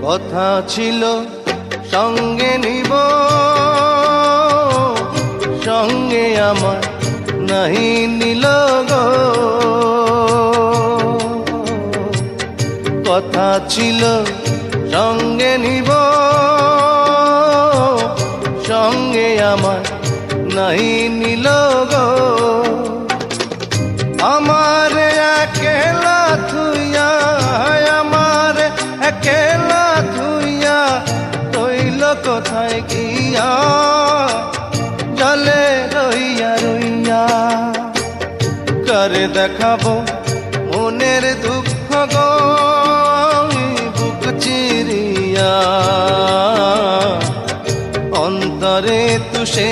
কথা ছিল সঙ্গে নিব, সঙ্গে আমার নাহি নিল গো। কথা ছিল সঙ্গে নিব, সঙ্গে আমার নাহি নিল গো। আমার একেলা থুইয়া, আমার একেলা থুইয়া রইল কোথায় গিয়া, জলে রইয়া রইয়া। করে দেখাবো মনের দুঃখ গো বুক চিরিয়া, অন্তরে তুষে